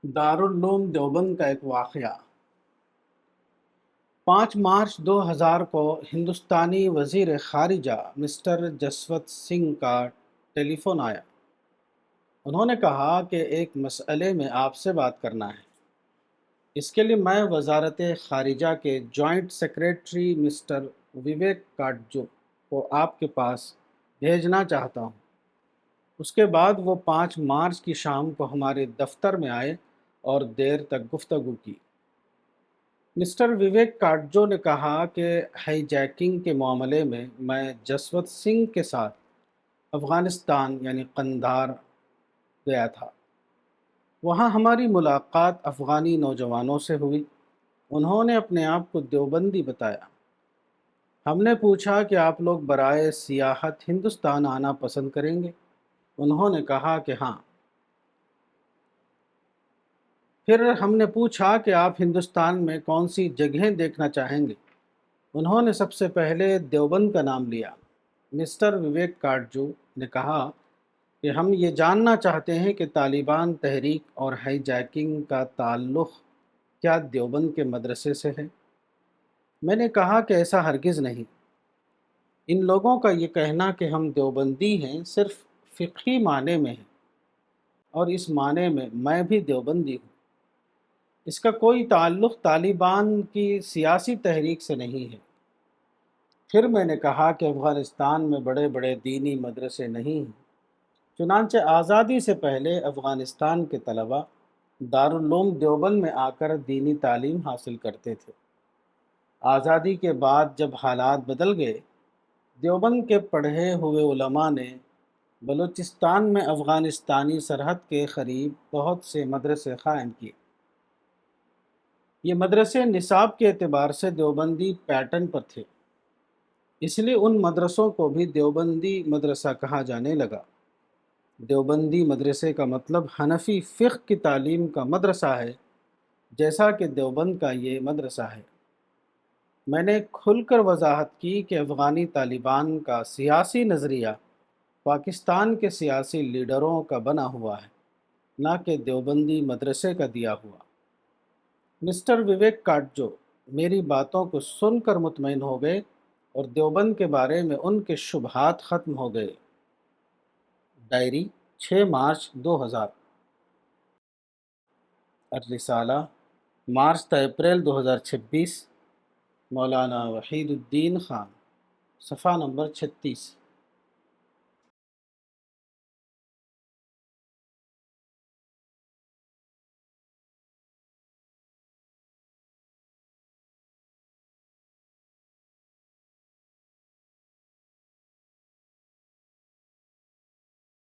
دارالعلوم دیوبند کا ایک واقعہ 5 مارچ 2000 کو ہندوستانی وزیر خارجہ مسٹر جسونت سنگھ کا ٹیلی فون آیا۔ انہوں نے کہا کہ ایک مسئلے میں آپ سے بات کرنا ہے۔ اس کے لیے میں وزارت خارجہ کے joint secretary mister Vivek Katju کو آپ کے پاس بھیجنا چاہتا ہوں۔ اس کے بعد وہ 5 مارچ کی شام کو ہمارے دفتر میں آئے اور دیر تک گفتگو کی۔ مسٹر وویک کاٹجو نے کہا کہ ہائی جیکنگ کے معاملے میں میں جسونت سنگھ کے ساتھ افغانستان یعنی قندھار گیا تھا۔ وہاں ہماری ملاقات افغانی نوجوانوں سے ہوئی۔ انہوں نے اپنے آپ کو دیوبندی بتایا۔ ہم نے پوچھا کہ آپ لوگ برائے سیاحت ہندوستان آنا پسند کریں گے؟ انہوں نے کہا کہ ہاں۔ پھر ہم نے پوچھا کہ آپ ہندوستان میں کون سی جگہیں دیکھنا چاہیں گے؟ انہوں نے سب سے پہلے دیوبند کا نام لیا۔ مسٹر وویک کاٹجو نے کہا کہ ہم یہ جاننا چاہتے ہیں کہ طالبان تحریک اور ہائی جیکنگ کا تعلق کیا دیوبند کے مدرسے سے ہے؟ میں نے کہا کہ ایسا ہرگز نہیں۔ ان لوگوں کا یہ کہنا کہ ہم دیوبندی ہیں صرف فقہی معنی میں ہے، اور اس معنی میں میں بھی دیوبندی ہوں۔ اس کا کوئی تعلق طالبان کی سیاسی تحریک سے نہیں ہے۔ پھر میں نے کہا کہ افغانستان میں بڑے بڑے دینی مدرسے نہیں ہیں، چنانچہ آزادی سے پہلے افغانستان کے طلباء دارالعلوم دیوبند میں آ کر دینی تعلیم حاصل کرتے تھے۔ آزادی کے بعد جب حالات بدل گئے، دیوبند کے پڑھے ہوئے علماء نے بلوچستان میں افغانستانی سرحد کے قریب بہت سے مدرسے قائم کیے۔ یہ مدرسے نصاب کے اعتبار سے دیوبندی پیٹرن پر تھے، اس لیے ان مدرسوں کو بھی دیوبندی مدرسہ کہا جانے لگا۔ دیوبندی مدرسے کا مطلب حنفی فقہ کی تعلیم کا مدرسہ ہے، جیسا کہ دیوبند کا یہ مدرسہ ہے۔ میں نے کھل کر وضاحت کی کہ افغانی طالبان کا سیاسی نظریہ پاکستان کے سیاسی لیڈروں کا بنا ہوا ہے، نہ کہ دیوبندی مدرسے کا دیا ہوا۔ مسٹر وویک کاٹجو میری باتوں کو سن کر مطمئن ہو گئے اور دیوبند کے بارے میں ان کے شبہات ختم ہو گئے۔ ڈائری 6 مارچ 2000۔ الرسالہ مارچ تا اپریل 2026۔ مولانا وحید الدین خان، صفحہ نمبر 36۔